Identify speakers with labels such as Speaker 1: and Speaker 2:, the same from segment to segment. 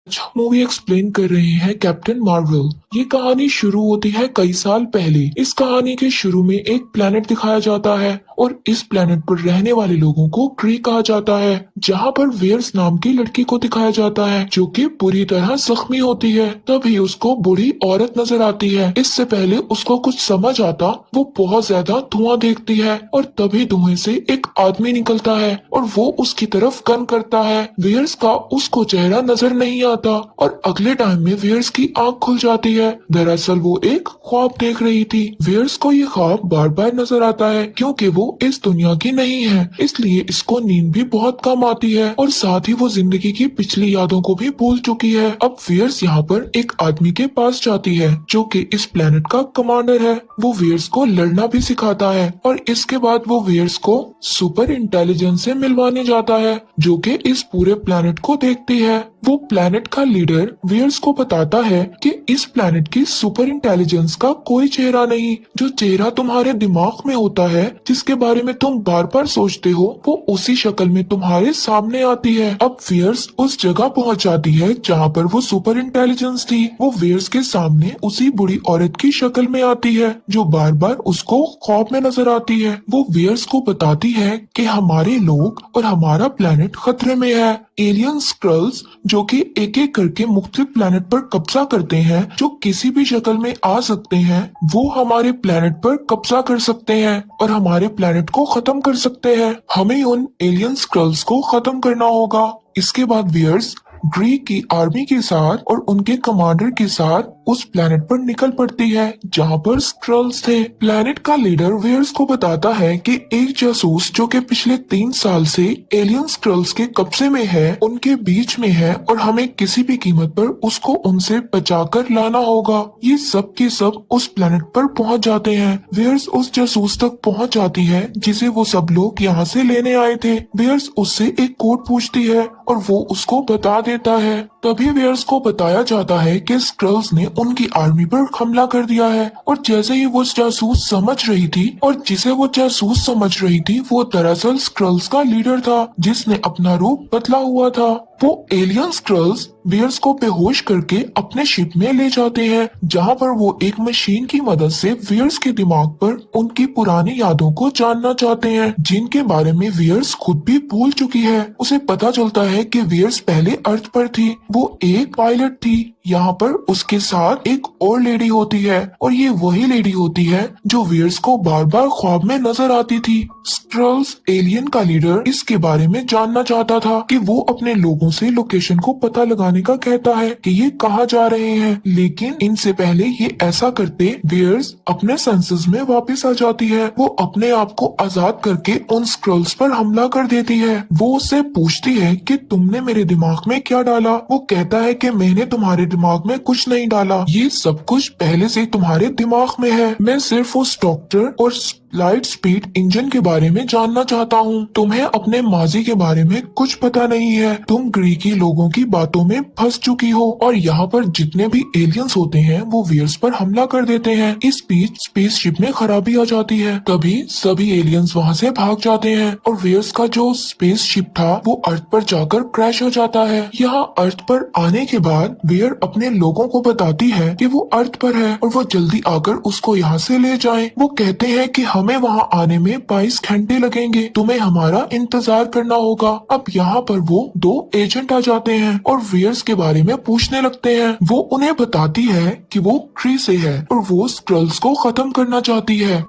Speaker 1: अच्छा movie explain कर रहे हैं कैप्टन मार्वल। ये कहानी शुरू होती है कई साल पहले। इस कहानी के शुरू में एक प्लेनेट दिखाया जाता है और इस प्लेनेट पर रहने वाले लोगों को क्री कहा जाता है, जहाँ पर वेयर्स नाम की लड़की को दिखाया जाता है जो कि पूरी तरह जख्मी होती है। तभी उसको बूढ़ी औरत नजर आती है। इससे पहले उसको कुछ समझ आता, वो बहुत ज्यादा धुआं देखती है और तभी धुएं से एक आदमी निकलता है और वो उसकी तरफ गन करता है। वेयर्स का उसको चेहरा नजर नहीं आता और अगले टाइम में वेयर्स की आंख खुल जाती है। दरअसल वो एक ख्वाब देख रही थी। वेयर्स को ये ख्वाब बार बार नजर आता है क्योंकि वो इस दुनिया की नहीं है, इसलिए इसको नींद भी बहुत कम आती है और साथ ही वो जिंदगी की पिछली यादों को भी भूल चुकी है। अब वेयर्स यहाँ पर एक आदमी के पास जाती है जो कि इस प्लेनेट का कमांडर है। वो वेयर्स को लड़ना भी सिखाता है और इसके बाद वो वेयर्स को सुपर इंटेलिजेंस से मिलवाने जाता है जो कि इस पूरे प्लेनेट को देखती है। वो प्लेनेट का लीडर वेयर्स को बताता है कि इस प्लेनेट की सुपर इंटेलिजेंस का कोई चेहरा नहीं, जो चेहरा तुम्हारे दिमाग में होता है, जिसके बारे में तुम बार बार सोचते हो, वो उसी शक्ल में तुम्हारे सामने आती है। अब वेयर्स उस जगह पहुंच जाती है जहां पर वो सुपर इंटेलिजेंस थी। वो वेयर्स के सामने उसी बुरी औरत की शक्ल में आती है जो बार बार उसको ख्वाब में नजर आती है। वो वेयर्स को बताती है कि हमारे लोग और हमारा प्लेनेट खतरे में है। एलियन स्क्रल्स जो कि एक एक करके मुख्तलिफ प्लेनेट पर कब्जा करते हैं, जो किसी भी शक्ल में आ सकते हैं, वो हमारे प्लेनेट पर कब्जा कर सकते हैं और हमारे प्लेनेट को खत्म कर सकते हैं। हमें उन एलियन स्क्रल्स को खत्म करना होगा। इसके बाद वियर्स ग्रीक की आर्मी के साथ और उनके कमांडर के साथ उस प्लेनेट पर निकल पड़ती है जहाँ पर स्क्रल्स थे। प्लेनेट का लीडर वेयर्स को बताता है कि एक जासूस जो कि पिछले 3 साल से एलियन स्क्रल्स के कब्जे में है, उनके बीच में है और हमें किसी भी कीमत पर उसको उनसे बचाकर लाना होगा। ये सब के सब उस प्लेनेट पर पहुंच जाते हैं। वेयर्स उस जासूस तक पहुंच जाती है जिसे वो सब लोग यहाँ से लेने आए थे। वेयर्स उससे एक कोड पूछती है और वो उसको बता देता है। तभी वेयर्स को बताया जाता है कि स्क्रल्स ने उनकी आर्मी पर हमला कर दिया है और जैसे ही वो जासूस समझ रही थी और जिसे वो जासूस समझ रही थी, वो दरअसल स्क्रल्स का लीडर था जिसने अपना रूप बदला हुआ था। वो एलियन स्क्रल्स वेयर्स को बेहोश करके अपने शिप में ले जाते हैं जहाँ पर वो एक मशीन की मदद से वेयर्स के दिमाग पर उनकी पुरानी यादों को जानना चाहते हैं, जिनके बारे में वेयर्स खुद भी भूल चुकी है। उसे पता चलता है कि वेयर्स पहले अर्थ पर थी, वो एक पायलट थी। यहाँ पर उसके साथ एक और लेडी होती है और ये वही लेडी होती है जो वेयर्स को बार बार ख्वाब में नजर आती थी। स्क्रल्स एलियन का लीडर इसके बारे में जानना चाहता था कि वो अपने लोगों से लोकेशन को पता लगाने का कहता है कि ये कहाँ जा रहे हैं, लेकिन इनसे पहले ये ऐसा करते वेयर्स अपने सेंसेस में वापस आ जाती है। वो अपने आप को आजाद करके उन स्क्रल्स पर हमला कर देती है। वो उससे पूछती है कि तुमने मेरे दिमाग में क्या डाला। वो कहता है कि मैंने तुम्हारे दिमाग में कुछ नहीं डाला, ये सब कुछ पहले से तुम्हारे दिमाग में है। मैं सिर्फ उस डॉक्टर और लाइट स्पीड इंजन के बारे में जानना चाहता हूँ। तुम्हें अपने माजी के बारे में कुछ पता नहीं है। तुम ग्रीकी लोगों की बातों में फंस चुकी हो और यहाँ पर जितने भी एलियंस होते हैं वो वेयर्स पर हमला कर देते हैं। इस बीच स्पेसशिप में खराबी आ जाती है। तभी सभी एलियंस वहाँ से भाग जाते हैं और वेयर्स का जो स्पेसशिप था वो अर्थ पर जाकर क्रैश हो जाता है। यहाँ अर्थ पर आने के बाद वेयर अपने लोगों को बताती है कि वो अर्थ पर है और वो जल्दी आकर उसको यहाँ से ले जाएं। वो कहते हैं कि हमें वहाँ आने में 22 घंटे लगेंगे, तुम्हें हमारा इंतजार करना होगा। अब यहाँ पर वो 2 एजेंट आ जाते हैं और वेयर्स के बारे में पूछने लगते हैं। वो उन्हें बताती है कि वो क्री से है और वो स्क्रल्स को खत्म करना चाहती है।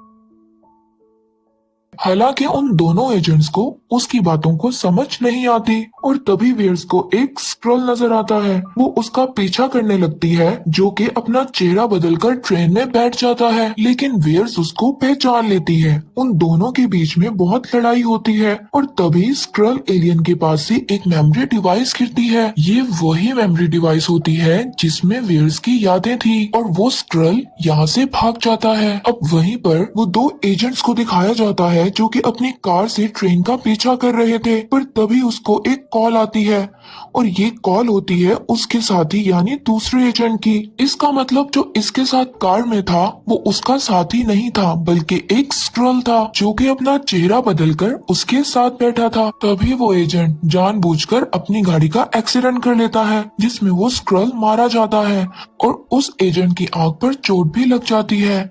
Speaker 1: हालांकि उन दोनों एजेंट्स को उसकी बातों को समझ नहीं आती और तभी वेयर्स को एक स्क्रॉल नजर आता है। वो उसका पीछा करने लगती है जो कि अपना चेहरा बदलकर ट्रेन में बैठ जाता है, लेकिन वेयर्स उसको पहचान लेती है। उन दोनों के बीच में बहुत लड़ाई होती है और तभी स्क्रल एलियन के पास से एक मेमोरी डिवाइस गिरती है। ये वही मेमोरी डिवाइस होती है जिसमें वेयर्स की यादें थी और वो स्क्रल यहाँ से भाग जाता है। अब वहीं पर वो 2 एजेंट्स को दिखाया जाता है जो कि अपनी कार से ट्रेन का पीछा पीछा कर रहे थे, पर तभी उसको एक कॉल आती है और ये कॉल होती है उसके साथी यानी दूसरे एजेंट की। इसका मतलब जो इसके साथ कार में था वो उसका साथी नहीं था बल्कि एक स्क्रल था जो कि अपना चेहरा बदलकर उसके साथ बैठा था। तभी वो एजेंट जानबूझकर अपनी गाड़ी का एक्सीडेंट कर लेता है जिसमें वो स्क्रल मारा जाता है और उस एजेंट की आंख पर चोट भी लग जाती है।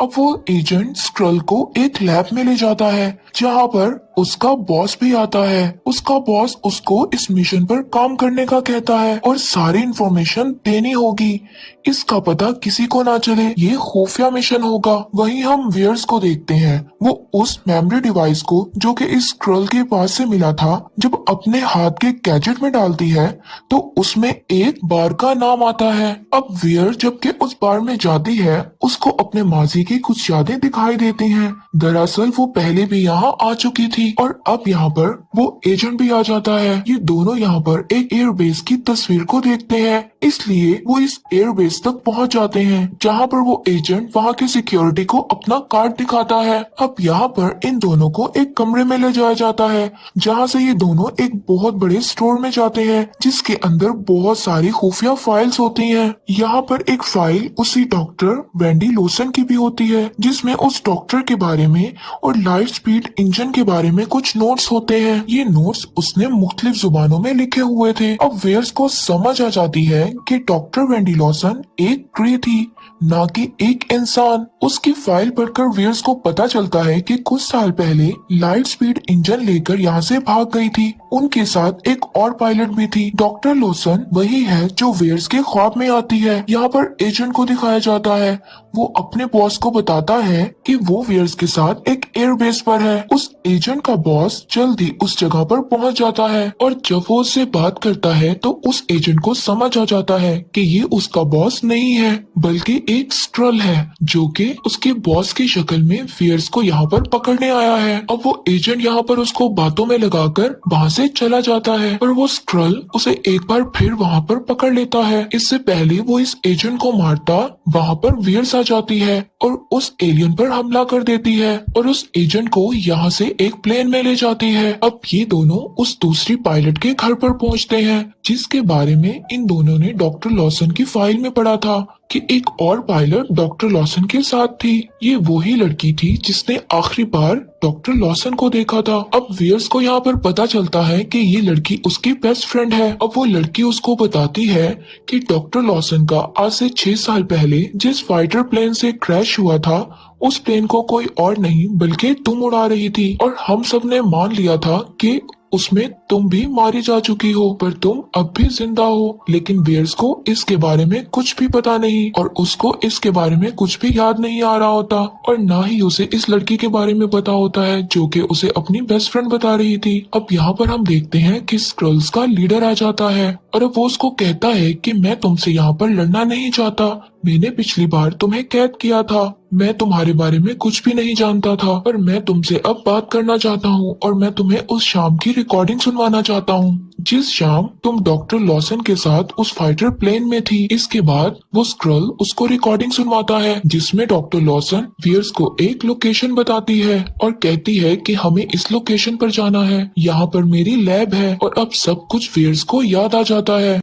Speaker 1: अब वो एजेंट स्क्रल को एक लैब में ले जाता है जहाँ पर उसका बॉस भी आता है। उसका बॉस उसको इस मिशन पर काम करने का कहता है और सारी इंफॉर्मेशन देनी होगी, इसका पता किसी को ना चले, ये खुफिया मिशन होगा। वहीं हम वेयर्स को देखते हैं, वो उस मेमोरी डिवाइस को जो कि इस स्क्रल के पास से मिला था जब अपने हाथ के गैजेट में डालती है तो उसमें एक बार का नाम आता है। अब वेयर जबकि उस बार में जाती है उसको अपने माजी की कुछ यादें दिखाई देती हैं। दरअसल वो पहले भी यहाँ आ चुकी थी और अब यहाँ पर वो एजेंट भी आ जाता है। ये दोनों यहाँ पर एक एयरबेस की तस्वीर को देखते हैं, इसलिए वो इस एयरबेस तक पहुँच जाते हैं जहाँ पर वो एजेंट वहाँ के सिक्योरिटी को अपना कार्ड दिखाता है। अब यहाँ पर इन दोनों को एक कमरे में ले जाया जाता है जहाँ से ये दोनों एक बहुत बड़े स्टोर में जाते हैं जिसके अंदर बहुत सारी खुफिया फाइल्स होती हैं। यहाँ पर एक फाइल उसी डॉक्टर वेंडी लोसन की भी होती है जिसमें उस डॉक्टर के बारे में और लाइट स्पीड इंजन के बारे में कुछ नोट्स होते हैं। ये नोट्स उसने मुख्तलिफ जुबानों में लिखे हुए थे। अब वेयर्स को समझ आ जाती है कि डॉक्टर वेंडी लॉसन एक क्री थी न कि एक इंसान। उसकी फाइल पढ़कर वेयर्स को पता चलता है कि कुछ साल पहले लाइट स्पीड इंजन लेकर यहाँ से भाग गई थी। उनके साथ एक और पायलट भी थी। डॉक्टर लोसन वही है जो वेयर्स के ख्वाब में आती है। यहाँ पर एजेंट को दिखाया जाता है, वो अपने बॉस को बताता है कि वो वेयर्स के साथ एक एयरबेस पर है। उस एजेंट का बॉस जल्दी उस जगह पर पहुंच जाता है और जब वो उससे बात करता है तो उस एजेंट को समझ आ जाता है कि ये उसका बॉस नहीं है बल्कि एक स्क्रल है जो कि उसके बॉस की शक्ल में वेयर्स को यहाँ पर पकड़ने आया है। अब वो एजेंट यहाँ पर उसको बातों में लगाकर वहाँ से चला जाता है और वो स्क्रल उसे एक बार फिर वहाँ पर पकड़ लेता है। इससे पहले वो इस एजेंट को मारता वहाँ पर वेयर्स आ जाती है और उस एलियन पर हमला कर देती है और उस एजेंट को यहाँ से एक प्लेन में ले जाती है। अब ये दोनों उस दूसरी पायलट के घर पर पहुँचते हैं जिसके बारे में इन दोनों ने डॉक्टर लॉसन की फाइल में पढ़ा था कि एक और पायलट डॉक्टर लॉसन के साथ थी। ये वही लड़की थी जिसने आखिरी बार डॉक्टर लॉसन को देखा था। अब वेयर्स को यहाँ पर पता चलता है कि ये लड़की उसकी बेस्ट फ्रेंड है। अब वो लड़की उसको बताती है कि डॉक्टर लॉसन का आज से 6 साल पहले जिस फाइटर प्लेन से क्रैश हुआ था उस प्लेन को कोई और नहीं बल्कि तुम उड़ा रही थी और हम सब ने मान लिया था कि उसमें तुम भी मारी जा चुकी हो पर तुम अब भी जिंदा हो। लेकिन वेयर्स को इसके बारे में कुछ भी पता नहीं और उसको इसके बारे में कुछ भी याद नहीं आ रहा होता और ना ही उसे इस लड़की के बारे में पता होता है जो कि उसे अपनी बेस्ट फ्रेंड बता रही थी। अब यहाँ पर हम देखते हैं कि स्क्रल्स का लीडर आ जाता है और अब वो उसको कहता है कि मैं तुमसे यहाँ पर लड़ना नहीं चाहता, मैंने पिछली बार तुम्हें कैद किया था, मैं तुम्हारे बारे में कुछ भी नहीं जानता था पर मैं तुमसे अब बात करना चाहता हूँ और मैं तुम्हें उस शाम की रिकॉर्डिंग सुनवाना चाहता हूँ जिस शाम तुम डॉक्टर लॉसन के साथ उस फाइटर प्लेन में थी। इसके बाद वो स्क्रल उसको रिकॉर्डिंग सुनवाता है जिसमें डॉक्टर लॉसन वेयर्स को एक लोकेशन बताती है और कहती है कि हमें इस लोकेशन पर जाना है, यहाँ पर मेरी लैब है। और अब सब कुछ वेयर्स को याद आ जाता है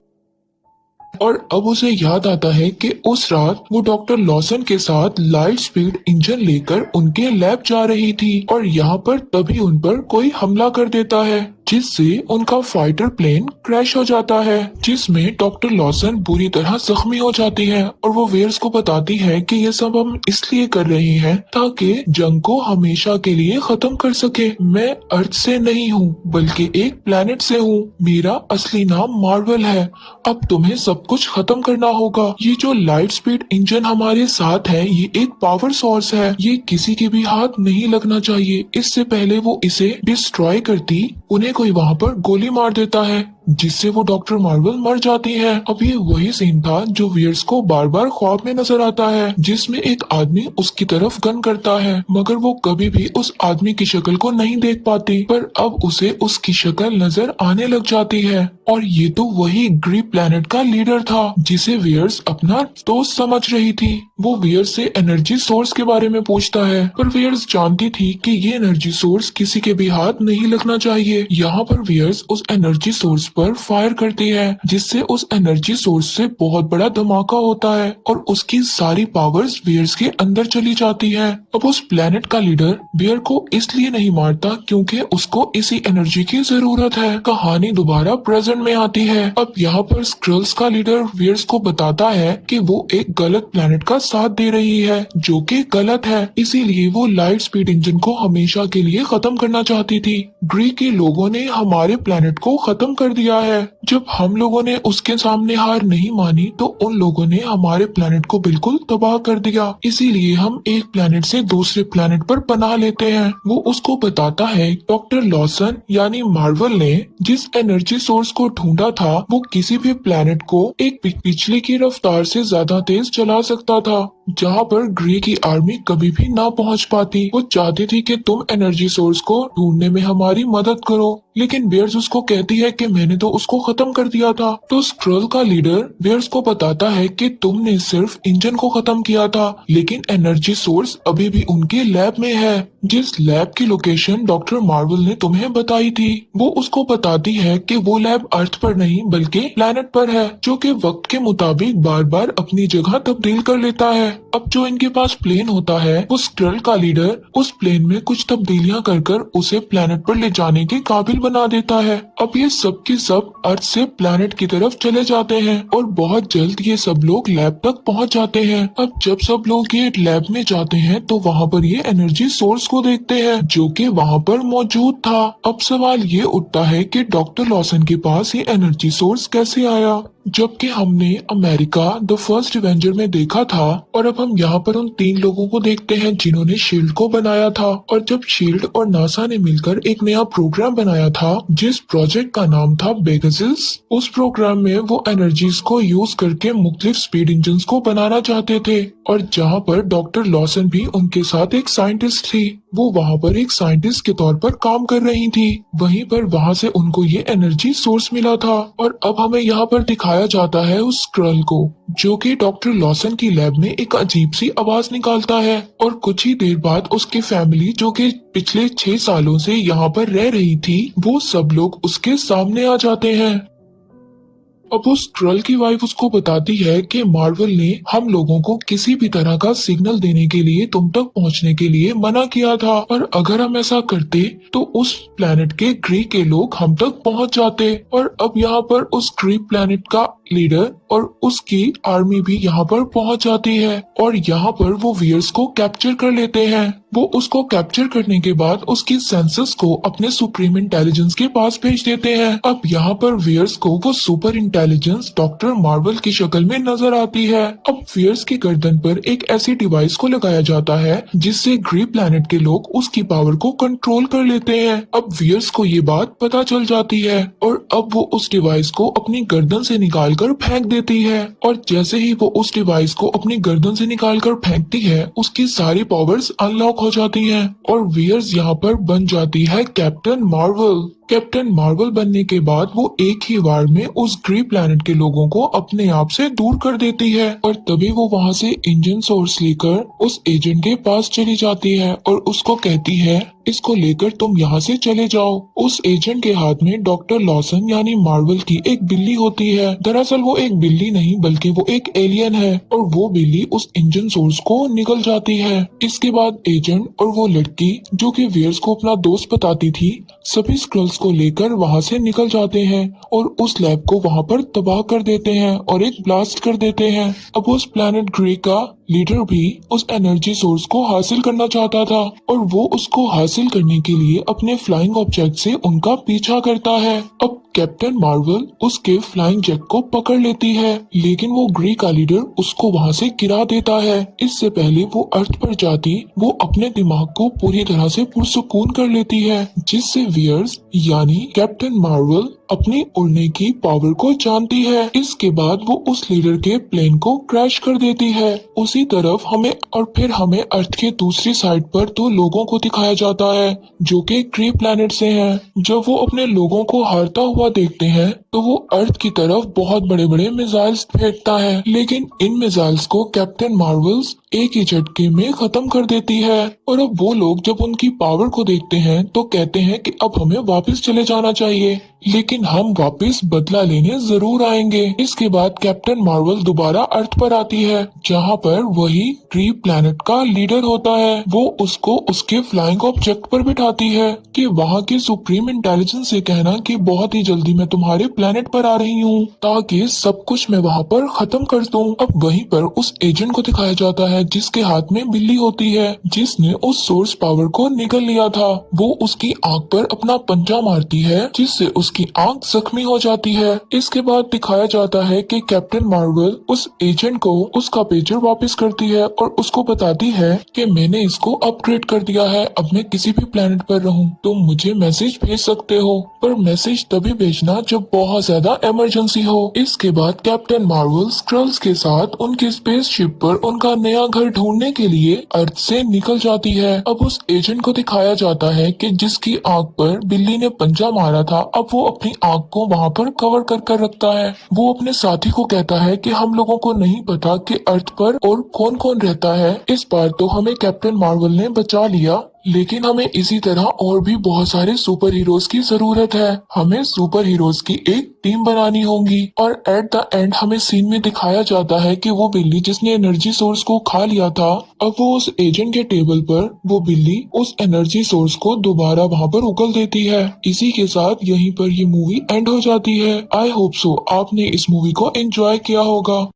Speaker 1: और अब उसे याद आता है कि उस रात वो डॉक्टर लॉसन के साथ लाइट स्पीड इंजन लेकर उनके लैब जा रही थी और यहाँ पर तभी उन पर कोई हमला कर देता है जिससे उनका फाइटर प्लेन क्रैश हो जाता है जिसमें डॉक्टर लॉसन बुरी तरह जख्मी हो जाती है और वो वेयर्स को बताती है कि ये सब हम इसलिए कर रहे हैं ताकि जंग को हमेशा के लिए खत्म कर सके। मैं अर्थ से नहीं हूँ बल्कि एक प्लेनेट से हूँ, मेरा असली नाम मार्वल है। अब तुम्हें सब कुछ खत्म करना होगा। ये जो लाइट स्पीड इंजन हमारे साथ है ये एक पावर सोर्स है, ये किसी के भी हाथ नहीं लगना चाहिए। इससे पहले वो इसे डिस्ट्रॉय करती उन्हें कोई वहाँ पर गोली मार देता है जिससे वो डॉक्टर मार्वल मर जाती है। अब ये वही सीन था जो वियर्स को बार बार ख्वाब में नजर आता है, जिसमें एक आदमी उसकी तरफ गन करता है, मगर वो कभी भी उस आदमी की शक्ल को नहीं देख पाती, पर अब उसे उसकी शक्ल नजर आने लग जाती है। और ये तो वही ग्री प्लैनेट का लीडर था जिसे वियर्स अपना दोस्त समझ रही थी। वो वियर्स से एनर्जी सोर्स के बारे में पूछता है, पर वियर्स जानती थी कि ये एनर्जी सोर्स किसी के भी हाथ नहीं लगना चाहिए। यहाँ पर वियर्स उस एनर्जी सोर्स पर फायर करती है, जिससे उस एनर्जी सोर्स से बहुत बड़ा धमाका होता है और उसकी सारी पावर्स वियर्स के अंदर चली जाती है। अब उस प्लेनेट का लीडर वियर को इसलिए नहीं मारता क्योंकि उसको इसी एनर्जी की जरूरत है। कहानी दोबारा प्रेजेंट में आती है। अब यहाँ पर स्क्रल्स का लीडर वियर्स को बताता है कि वो एक गलत प्लेनेट का साथ दे रही है, जो कि गलत है। इसीलिए वो लाइट स्पीड इंजन को हमेशा के लिए खत्म करना चाहती थी। ग्री के लोगों ने हमारे प्लेनेट को खत्म कर दिया है। जब हम लोगों ने उसके सामने हार नहीं मानी तो उन लोगों ने हमारे प्लेनेट को बिल्कुल तबाह कर दिया। इसीलिए हम एक प्लेनेट से दूसरे प्लेनेट पर पनाह लेते हैं। वो उसको बताता है डॉक्टर लॉसन यानी मार्वल ने जिस एनर्जी सोर्स को ढूंढा था वो किसी भी प्लेनेट को एक बिजली की रफ्तार से ज्यादा तेज चला सकता था, जहाँ पर ग्रे की आर्मी कभी भी ना पहुँच पाती। वो चाहती थी कि तुम एनर्जी सोर्स को ढूंढने में हमारी मदद करो, लेकिन बेयर्स उसको कहती है कि मैंने तो उसको खत्म कर दिया था। तो स्क्रल का लीडर बेयर्स को बताता है कि तुमने सिर्फ इंजन को खत्म किया था, लेकिन एनर्जी सोर्स अभी भी उनके लैब में है, जिस लैब की लोकेशन डॉक्टर मार्वल ने तुम्हें बताई थी। वो उसको बताती है कि वो लैब अर्थ पर नहीं बल्कि प्लैनेट पर है, जो कि वक्त के मुताबिक बार बार अपनी जगह तब्दील कर लेता है। अब जो इनके पास प्लेन होता है वो स्क्रल का लीडर उस प्लेन में कुछ तब्दीलियां कर उसे प्लैनेट पर ले जाने के काबिल बना देता है। अब ये सब के सब अर्थ से प्लैनेट की तरफ चले जाते हैं और बहुत जल्द ये सब लोग लैब तक पहुंच जाते हैं। अब जब सब लोग ये लैब में जाते हैं तो वहाँ पर ये एनर्जी सोर्स को देखते हैं जो कि वहाँ पर मौजूद था। अब सवाल ये उठता है कि डॉक्टर लॉसन के पास ये एनर्जी सोर्स कैसे आया, जबकि हमने अमेरिका द फर्स्ट एवेंजर में देखा था। और अब हम यहाँ पर उन 3 लोगों को देखते हैं जिन्होंने शील्ड को बनाया था। और जब शील्ड और नासा ने मिलकर एक नया प्रोग्राम बनाया था जिस प्रोजेक्ट का नाम था पेगासस, उस प्रोग्राम में वो एनर्जीज को यूज करके मुख्तलिफ स्पीड इंजन को बनाना चाहते थे। और जहाँ पर डॉक्टर लॉसन भी उनके साथ एक साइंटिस्ट थी, वो वहाँ पर एक साइंटिस्ट के तौर पर काम कर रही थी। वहीं पर वहाँ से उनको ये एनर्जी सोर्स मिला था। और अब हमें यहाँ पर दिखाया जाता है उस स्क्रल को जो कि डॉक्टर लॉसन की लैब में एक अजीब सी आवाज निकालता है। और कुछ ही देर बाद उसकी फैमिली जो कि पिछले 6 सालों से यहाँ पर रह रही थी, वो सब लोग उसके सामने आ जाते हैं। अब उस स्क्रल की वाइफ उसको बताती है कि मार्वल ने हम लोगों को किसी भी तरह का सिग्नल देने के लिए तुम तक पहुंचने के लिए मना किया था, और अगर हम ऐसा करते तो उस प्लेनेट के ग्री के लोग हम तक पहुंच जाते। और अब यहाँ पर उस ग्री प्लेनेट का लीडर और उसकी आर्मी भी यहाँ पर पहुंच जाती है और यहाँ पर वो वियर्स को कैप्चर कर लेते हैं। वो उसको कैप्चर करने के बाद उसकी सेंसस को अपने सुप्रीम इंटेलिजेंस के पास भेज देते हैं। अब यहाँ पर वियर्स को वो सुपर इंटेलिजेंस डॉक्टर मार्वल की शक्ल में नजर आती है। अब वियर्स की गर्दन पर एक ऐसी डिवाइस को लगाया जाता है जिससे ग्री प्लैनेट के लोग उसकी पावर को कंट्रोल कर लेते हैं। अब वियर्स को ये बात पता चल जाती है और अब वो उस डिवाइस को अपनी गर्दन से निकालकर फेंक देती है। और जैसे ही वो उस डिवाइस को अपनी गर्दन से निकालकर फेंकती है, उसकी सारी पावर्स अनलॉक हो जाती हैं और वियर्स यहाँ पर बन जाती है कैप्टन मार्वल। कैप्टन मार्वल बनने के बाद वो एक ही बार में उस ग्री प्लैनेट के लोगों को अपने आप से दूर कर देती है और तभी वो वहाँ से इंजन सोर्स लेकर उस एजेंट के पास चली जाती है और उसको कहती है इसको लेकर तुम यहाँ से चले जाओ। उस एजेंट के हाथ में डॉक्टर लॉसन यानी मार्वल की एक बिल्ली होती है। दरअसल वो एक बिल्ली नहीं बल्कि वो एक एलियन है और वो बिल्ली उस इंजन सोर्स को निकल जाती है। इसके बाद एजेंट और वो लड़की जो कि वियर्स को अपना दोस्त बताती थी, सभी स्क्रल्स को लेकर वहाँ से निकल जाते हैं और उस लैब को वहाँ पर तबाह कर देते हैं और एक ब्लास्ट कर देते हैं। अब उस प्लैनेट ग्रे का लीडर भी उस एनर्जी सोर्स को हासिल करना चाहता था और वो उसको हासिल करने के लिए अपने फ्लाइंग ऑब्जेक्ट से उनका पीछा करता है। अब कैप्टन मार्वल उसके फ्लाइंग जेट को पकड़ लेती है, लेकिन वो ग्री का लीडर उसको वहाँ से गिरा देता है। इससे पहले वो अर्थ पर जाती वो अपने दिमाग को पूरी तरह से पुरसुकून कर लेती है, जिससे वियर्स यानी कैप्टन मार्वल अपनी उड़ने की पावर को जानती है। इसके बाद वो उस लीडर के प्लेन को क्रैश कर देती है। उसी तरफ हमें अर्थ के दूसरी साइड पर दो लोगों को दिखाया जाता है जो कि क्री प्लैनेट से हैं। जब वो अपने लोगों को हारता हुआ देखते हैं तो वो अर्थ की तरफ बहुत बड़े बड़े मिसाइल्स फेंकता है, लेकिन इन मिसाइल्स को कैप्टन मार्वल्स एक ही झटके में खत्म कर देती है। और अब वो लोग जब उनकी पावर को देखते हैं तो कहते हैं कि अब हमें वापस चले जाना चाहिए, लेकिन हम वापस बदला लेने जरूर आएंगे। इसके बाद कैप्टन मार्वल दोबारा अर्थ पर आती है जहाँ पर वही ट्री प्लैनेट का लीडर होता है। वो उसको उसके फ्लाइंग ऑब्जेक्ट पर बिठाती है कि वहाँ के सुप्रीम इंटेलिजेंस से कहना कि बहुत ही जल्दी मैं तुम्हारे प्लैनेट पर आ रही हूँ ताकि सब कुछ मैं वहाँ पर खत्म कर दूँ। अब वहीं पर उस एजेंट को दिखाया जाता है जिसके हाथ में बिल्ली होती है, जिसने उस सोर्स पावर को निगल लिया था। वो उसकी आंख पर अपना पंजा मारती है जिससे उसकी आंख जख्मी हो जाती है। इसके बाद दिखाया जाता है कि कैप्टन मार्वल उस एजेंट को उसका पेजर वापस करती है और उसको बताती है कि मैंने इसको अपग्रेड कर दिया है, अब मैं किसी भी प्लेनेट पर रहूं तो मुझे मैसेज भेज सकते हो, पर मैसेज तभी भेजना जब बहुत ज्यादा इमरजेंसी हो। इसके बाद कैप्टन मार्वल स्क्रल्स के साथ उनकी स्पेसशिप पर उनका नया घर ढूंढने के लिए अर्थ से निकल जाती है। अब उस एजेंट को दिखाया जाता है कि जिसकी आंख पर बिल्ली ने पंजा मारा था, अब वो अपनी आंख को वहाँ पर कवर कर रखता है। वो अपने साथी को कहता है कि हम लोगों को नहीं पता कि अर्थ पर और कौन कौन रहता है, इस बार तो हमें कैप्टन मार्वल ने बचा लिया, लेकिन हमें इसी तरह और भी बहुत सारे सुपर हीरोज की जरूरत है। हमें सुपर हीरोज की एक टीम बनानी होगी। और एट द एंड हमें सीन में दिखाया जाता है कि वो बिल्ली जिसने एनर्जी सोर्स को खा लिया था, अब वो उस एजेंट के टेबल पर वो बिल्ली उस एनर्जी सोर्स को दोबारा वहाँ पर उगल देती है। इसी के साथ यहीं पर ये मूवी एंड हो जाती है। आई होप सो आपने इस मूवी को एंजॉय किया होगा।